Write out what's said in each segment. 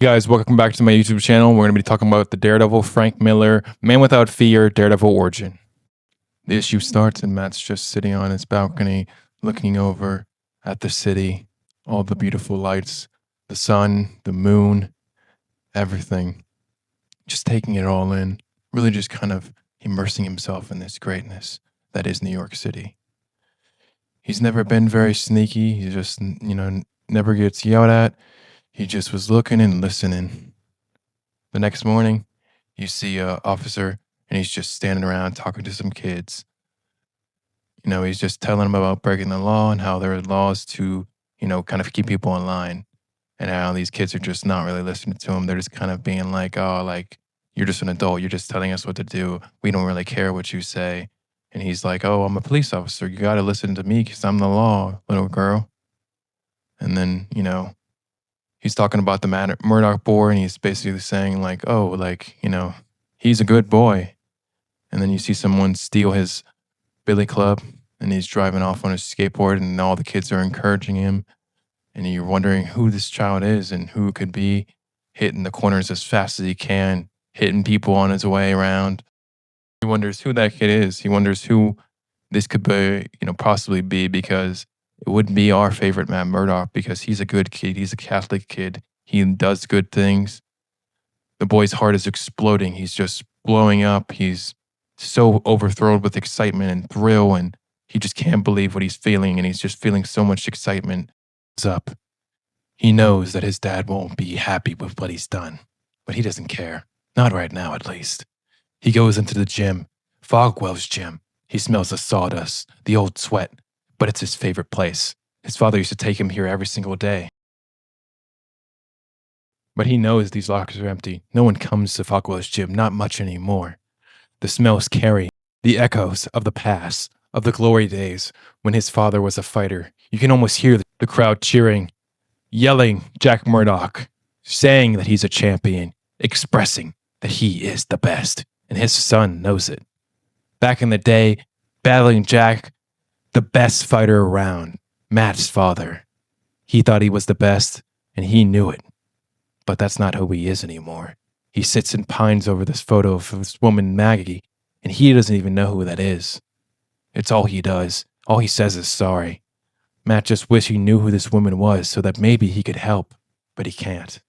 Guys, welcome back to my YouTube channel. We're going to be talking about the Daredevil, Frank Miller, Man Without Fear, Daredevil origin. The issue starts and Matt's just sitting on his balcony, looking over at the city, all the beautiful lights, the sun, the moon, everything. Just taking it all in, really just kind of immersing himself in this greatness that is New York City. He's never been very sneaky. He just, never gets yelled at. He just was looking and listening. The next morning, you see an officer, and he's just standing around talking to some kids. He's just telling them about breaking the law and how there are laws to, kind of keep people in line. And how these kids are just not really listening to him. They're just kind of being like, oh, like, you're just an adult. You're just telling us what to do. We don't really care what you say. And he's like, oh, I'm a police officer. You got to listen to me because I'm the law, little girl. And then, he's talking about the Murdoch boy, and he's basically saying like, oh, like, he's a good boy. And then you see someone steal his billy club, and he's driving off on his skateboard, and all the kids are encouraging him. And you're wondering who this child is and who could be hitting the corners as fast as he can, hitting people on his way around. He wonders who that kid is. He wonders who this could be, possibly be, because it wouldn't be our favorite Matt Murdock, because he's a good kid. He's a Catholic kid. He does good things. The boy's heart is exploding. He's just blowing up. He's so overthrown with excitement and thrill, and he just can't believe what he's feeling, and he's just feeling so much excitement. It's up. He knows that his dad won't be happy with what he's done, but he doesn't care. Not right now, at least. He goes into the gym, Fogwell's gym. He smells the sawdust, the old sweat, but it's his favorite place. His father used to take him here every single day. But he knows these lockers are empty. No one comes to Fogwell's gym, not much anymore. The smells carry the echoes of the past, of the glory days when his father was a fighter. You can almost hear the crowd cheering, yelling Jack Murdock, saying that he's a champion, expressing that he is the best, and his son knows it. Back in the day, battling Jack, the best fighter around, Matt's father. He thought he was the best, and he knew it. But that's not who he is anymore. He sits and pines over this photo of this woman, Maggie, and he doesn't even know who that is. It's all he does. All he says is sorry. Matt just wished he knew who this woman was so that maybe he could help, but he can't.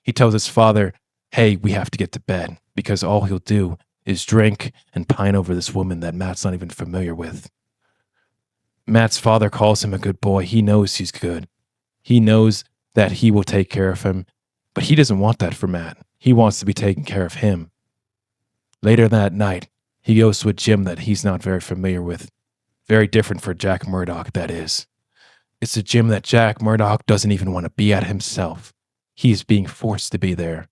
He tells his father, hey, we have to get to bed, because all he'll do is drink and pine over this woman that Matt's not even familiar with. Matt's father calls him a good boy. He knows he's good. He knows that he will take care of him, but he doesn't want that for Matt. He wants to be taking care of him. Later that night, he goes to a gym that he's not very familiar with. Very different for Jack Murdock, that is. It's a gym that Jack Murdock doesn't even want to be at himself. He's being forced to be there.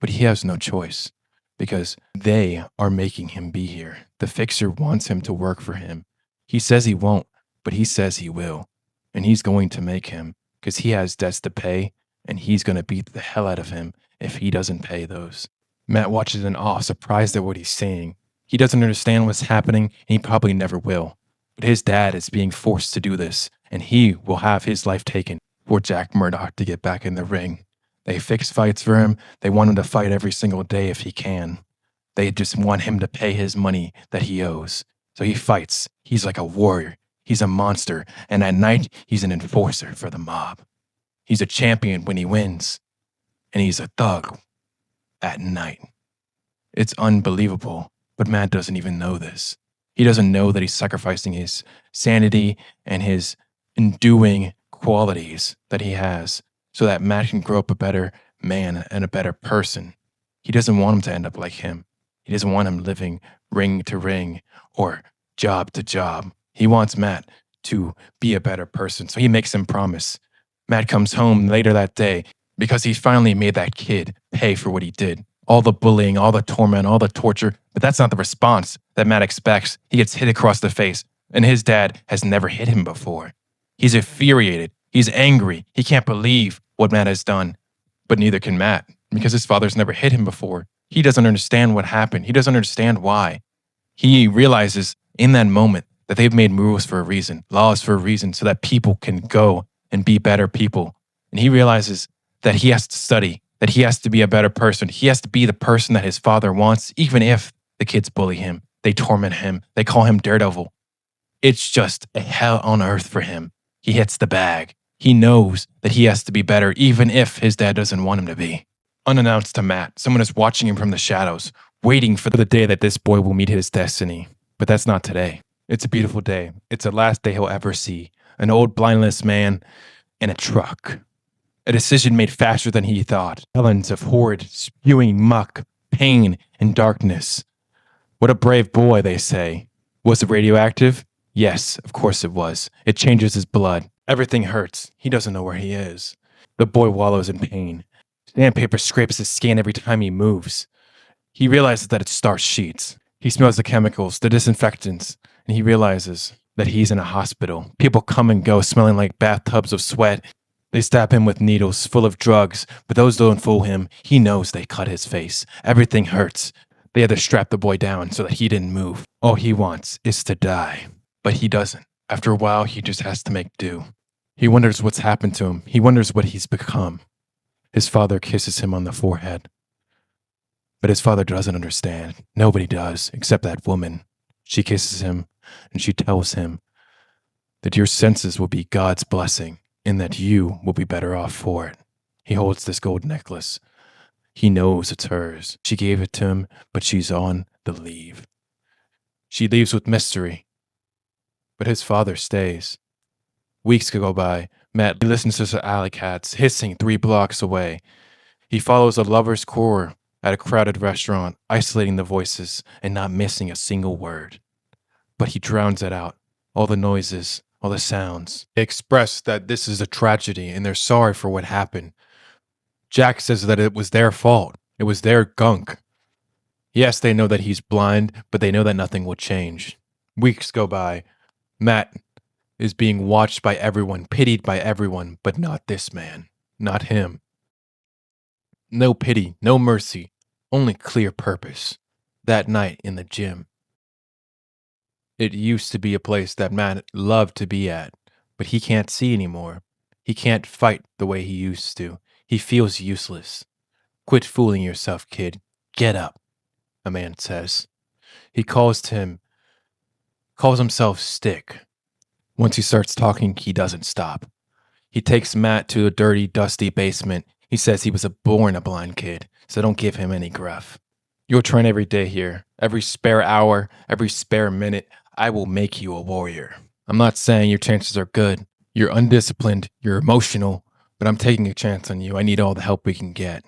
But he has no choice, because they are making him be here. The fixer wants him to work for him. He says he won't, but he says he will. And he's going to make him, because he has debts to pay, and he's going to beat the hell out of him if he doesn't pay those. Matt watches in awe, surprised at what he's seeing. He doesn't understand what's happening, and he probably never will. But his dad is being forced to do this, and he will have his life taken for Jack Murdock to get back in the ring. They fix fights for him. They want him to fight every single day if he can. They just want him to pay his money that he owes. So he fights. He's like a warrior. He's a monster. And at night, he's an enforcer for the mob. He's a champion when he wins. And he's a thug at night. It's unbelievable. But Matt doesn't even know this. He doesn't know that he's sacrificing his sanity and his enduing qualities that he has so that Matt can grow up a better man and a better person. He doesn't want him to end up like him. He doesn't want him living ring to ring or job to job. He wants Matt to be a better person, so he makes him promise. Matt comes home later that day because he finally made that kid pay for what he did. All the bullying, all the torment, all the torture, but that's not the response that Matt expects. He gets hit across the face, and his dad has never hit him before. He's infuriated. He's angry. He can't believe what Matt has done, but neither can Matt, because his father's never hit him before. He doesn't understand what happened. He doesn't understand why. He realizes in that moment that they've made rules for a reason, laws for a reason, so that people can go and be better people. And he realizes that he has to study that he has to be a better person. He has to be the person that his father wants, even if the kids bully him, they torment him, they call him Daredevil. It's just a hell on earth for him. He hits the bag. He knows that he has to be better, even if his dad doesn't want him to be. Unannounced to Matt, someone is watching him from the shadows, waiting for the day that this boy will meet his destiny. But that's not today. It's a beautiful day. It's the last day he'll ever see. An old blindless man in a truck. A decision made faster than he thought. Helens of horrid, spewing muck, pain, and darkness. What a brave boy, they say. Was it radioactive? Yes, of course it was. It changes his blood. Everything hurts. He doesn't know where he is. The boy wallows in pain. Sandpaper scrapes his skin every time he moves. He realizes that it's starch sheets. He smells the chemicals, the disinfectants, and he realizes that he's in a hospital. People come and go, smelling like bathtubs of sweat. They stab him with needles full of drugs, but those don't fool him. He knows they cut his face. Everything hurts. They had to strap the boy down so that he didn't move. All he wants is to die. But he doesn't. After a while, he just has to make do. He wonders what's happened to him. He wonders what he's become. His father kisses him on the forehead. But his father doesn't understand. Nobody does, except that woman. She kisses him, and she tells him that your senses will be God's blessing, and that you will be better off for it. He holds this gold necklace. He knows it's hers. She gave it to him, but she's on the leave. She leaves with mystery. But his father stays. Weeks go by. Matt listens to the alley cats hissing 3 blocks away. He follows a lover's quarrel at a crowded restaurant, isolating the voices and not missing a single word. But he drowns it out. All the noises, all the sounds. They express that this is a tragedy and they're sorry for what happened. Jack says that it was their fault. It was their gunk. Yes, they know that he's blind, but they know that nothing will change. Weeks go by. Matt is being watched by everyone, pitied by everyone, but not this man. Not him. No pity, no mercy, only clear purpose. That night in the gym. It used to be a place that Matt loved to be at, but he can't see anymore. He can't fight the way he used to. He feels useless. Quit fooling yourself, kid. Get up, a man says. He calls himself Stick. Once he starts talking, he doesn't stop. He takes Matt to a dirty, dusty basement. He says he was born a blind kid, so don't give him any gruff. You'll train every day here. Every spare hour, every spare minute, I will make you a warrior. I'm not saying your chances are good. You're undisciplined, you're emotional, but I'm taking a chance on you. I need all the help we can get.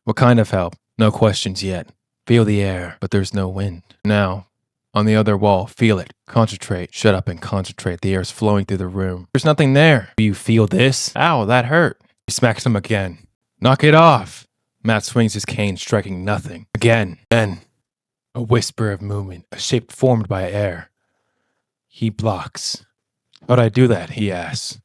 What kind of help? No questions yet. Feel the air, but there's no wind. Now, on the other wall, feel it. Concentrate. Shut up and concentrate. The air's flowing through the room. There's nothing there. Do you feel this? Ow, that hurt. He smacks him again. Knock it off. Matt swings his cane, striking nothing. Again. Then, a whisper of movement, a shape formed by air. He blocks. How'd I do that? He asks.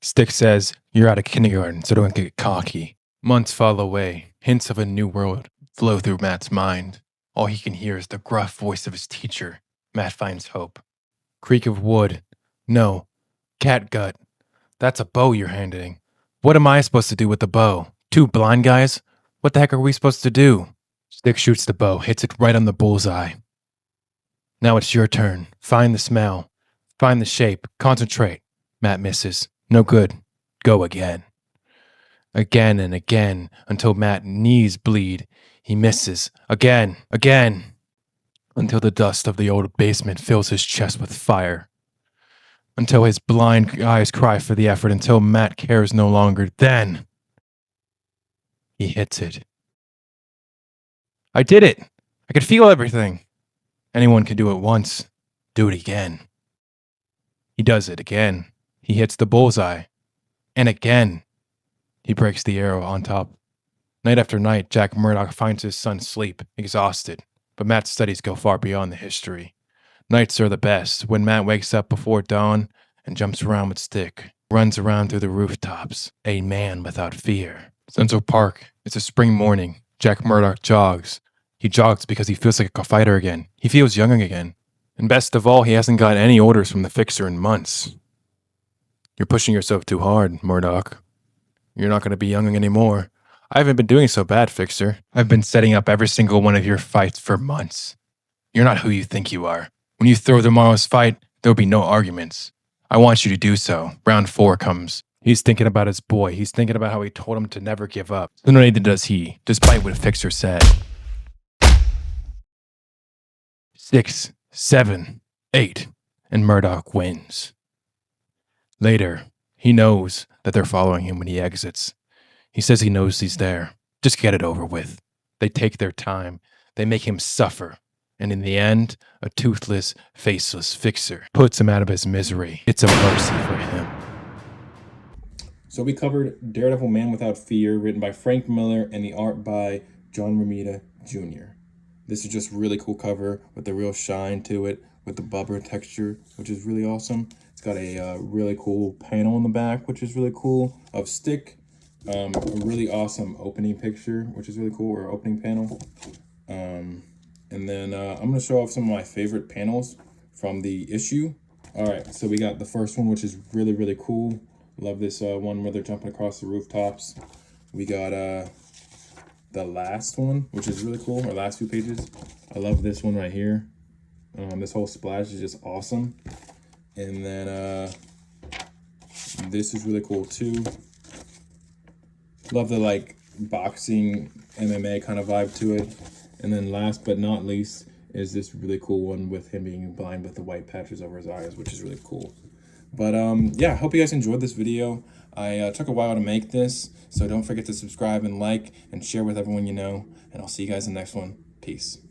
Stick says, you're out of kindergarten, so don't get cocky. Months fall away. Hints of a new world flow through Matt's mind. All he can hear is the gruff voice of his teacher. Matt finds hope. Creak of wood. No. Catgut. That's a bow you're handing. What am I supposed to do with the bow? 2 blind guys? What the heck are we supposed to do? Stick shoots the bow, hits it right on the bullseye. Now it's your turn. Find the smell. Find the shape. Concentrate. Matt misses. No good. Go again. Again and again, until Matt's knees bleed. He misses. Again. Until the dust of the old basement fills his chest with fire. Until his blind eyes cry for the effort. Until Matt cares no longer. Then he hits it. I did it. I could feel everything. Anyone can do it once. Do it again. He does it again. He hits the bullseye. And again. He breaks the arrow on top. Night after night, Jack Murdoch finds his son asleep, exhausted. But Matt's studies go far beyond the history. Nights are the best, when Matt wakes up before dawn and jumps around with Stick. Runs around through the rooftops, a man without fear. Central Park. It's a spring morning. Jack Murdoch jogs. He jogs because he feels like a fighter again. He feels young again. And best of all, he hasn't got any orders from the fixer in months. You're pushing yourself too hard, Murdoch. You're not going to be young anymore. I haven't been doing so bad, Fixer. I've been setting up every single one of your fights for months. You're not who you think you are. When you throw tomorrow's fight, there'll be no arguments. I want you to do so. Round 4 comes. He's thinking about his boy. He's thinking about how he told him to never give up. So neither does he, despite what Fixer said. 6, 7, 8, and Murdoch wins. Later, he knows that they're following him when he exits. He says he knows he's there. Just get it over with. They take their time. They make him suffer. And in the end, a toothless, faceless Fixer puts him out of his misery. It's a mercy for him. So we covered Daredevil Man Without Fear, written by Frank Miller, and the art by John Romita Jr. This is just really cool cover with the real shine to it, with the bubber texture, which is really awesome. It's got a really cool panel in the back, which is really cool, of Stick. A really awesome opening picture, which is really cool, or opening panel. And then I'm going to show off some of my favorite panels from the issue. All right, so we got the first one, which is really, really cool. Love this one where they're jumping across the rooftops. We got the last one, which is really cool, our last few pages. I love this one right here. This whole splash is just awesome. And then this is really cool too. Love the like boxing MMA kind of vibe to it. And then last but not least is this really cool one with him being blind with the white patches over his eyes, which is really cool. But yeah, I hope you guys enjoyed this video. I took a while to make this, so don't forget to subscribe and like and share with everyone you know. And I'll see you guys in the next one. Peace.